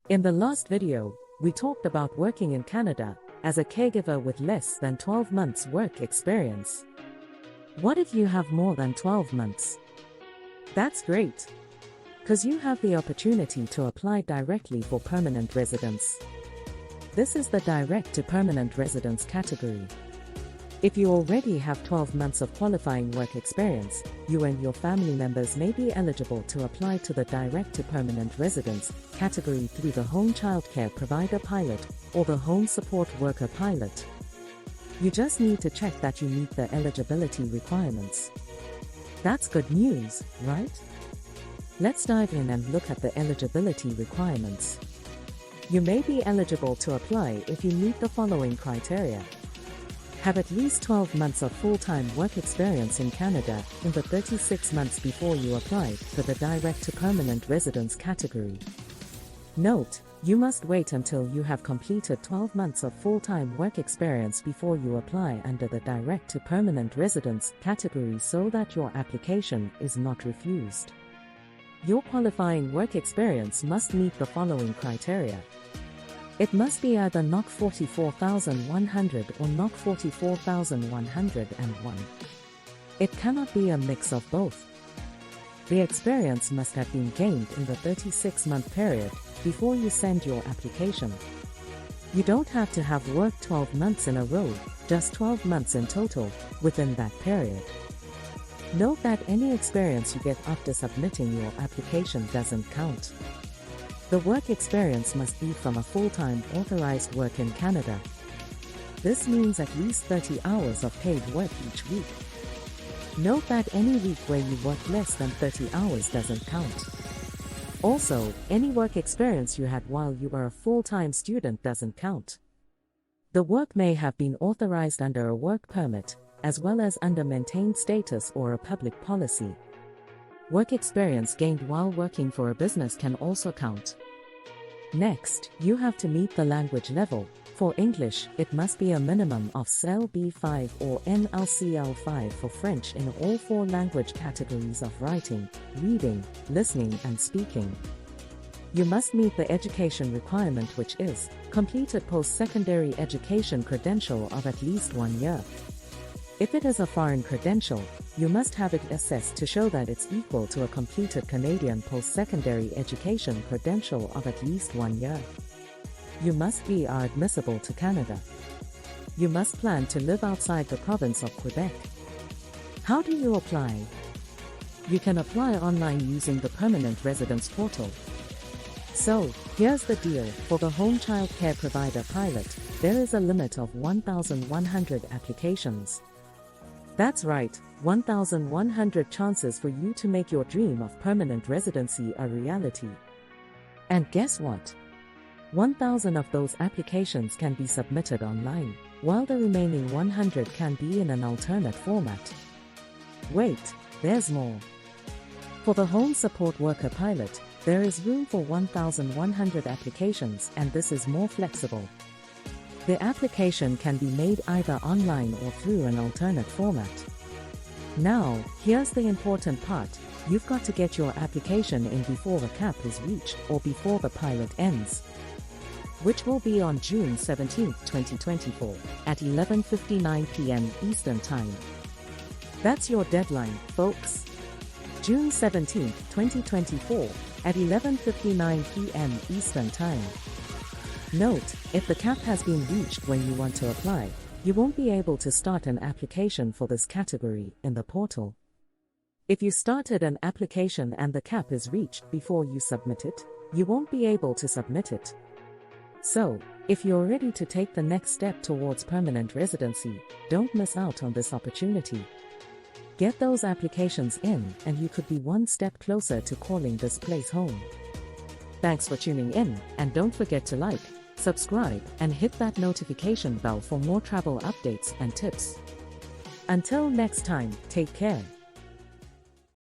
In the last video, we talked about working in Canada as a caregiver with less than 12 months work experience. What if you have more than 12 months? That's great, because you have the opportunity to apply directly for permanent residence. This is the direct to permanent residence category. If you already have 12 months of qualifying work experience, you and your family members may be eligible to apply to the direct to permanent residence category through the Home Childcare Provider Pilot or the Home Support Worker Pilot. You just need to check that you meet the eligibility requirements. That's good news, right? Let's dive in and look at the eligibility requirements. You may be eligible to apply if you meet the following criteria. Have at least 12 months of full-time work experience in Canada in the 36 months before you apply for the direct to permanent residence category. Note, you must wait until you have completed 12 months of full-time work experience before you apply under the direct to permanent residence category so that your application is not refused. Your qualifying work experience must meet the following criteria. It must be either 44,100 or 44,101. It cannot be a mix of both. The experience must have been gained in the 36-month period before you send your application. You don't have to have worked 12 months in a row, just 12 months in total, within that period. Note that any experience you get after submitting your application doesn't count. The work experience must be from a full-time authorized work in Canada. This means at least 30 hours of paid work each week. Note that any week where you work less than 30 hours doesn't count. Also, any work experience you had while you were a full-time student doesn't count. The work may have been authorized under a work permit, as well as under maintained status or a public policy. Work experience gained while working for a business can also count. Next, you have to meet the language level. For English, it must be a minimum of CEL B5 or NLCL 5 for French in all 4 language categories of writing, reading, listening and speaking. You must meet the education requirement, which is completed post-secondary education credential of at least 1 year. If it is a foreign credential, you must have it assessed to show that it's equal to a completed Canadian post-secondary education credential of at least 1 year. You must be admissible to Canada. You must plan to live outside the province of Quebec. How do you apply? You can apply online using the Permanent Residence Portal. So, here's the deal, for the Home Child Care Provider Pilot, there is a limit of 1,100 applications. That's right, 1,100 chances for you to make your dream of permanent residency a reality. And guess what? 1,000 of those applications can be submitted online, while the remaining 100 can be in an alternate format. Wait, there's more. For the Home Support Worker Pilot, there is room for 1,100 applications, and this is more flexible. The application can be made either online or through an alternate format. Now, here's the important part. You've got to get your application in before the cap is reached or before the pilot ends, which will be on June 17, 2024, at 11:59 p.m. Eastern Time. That's your deadline, folks. June 17, 2024, at 11:59 p.m. Eastern Time. Note, if the cap has been reached when you want to apply, you won't be able to start an application for this category in the portal. If you started an application and the cap is reached before you submit it, you won't be able to submit it. So, if you're ready to take the next step towards permanent residency, don't miss out on this opportunity. Get those applications in, and you could be one step closer to calling this place home. Thanks for tuning in, and don't forget to like, subscribe, and hit that notification bell for more travel updates and tips. Until next time, take care.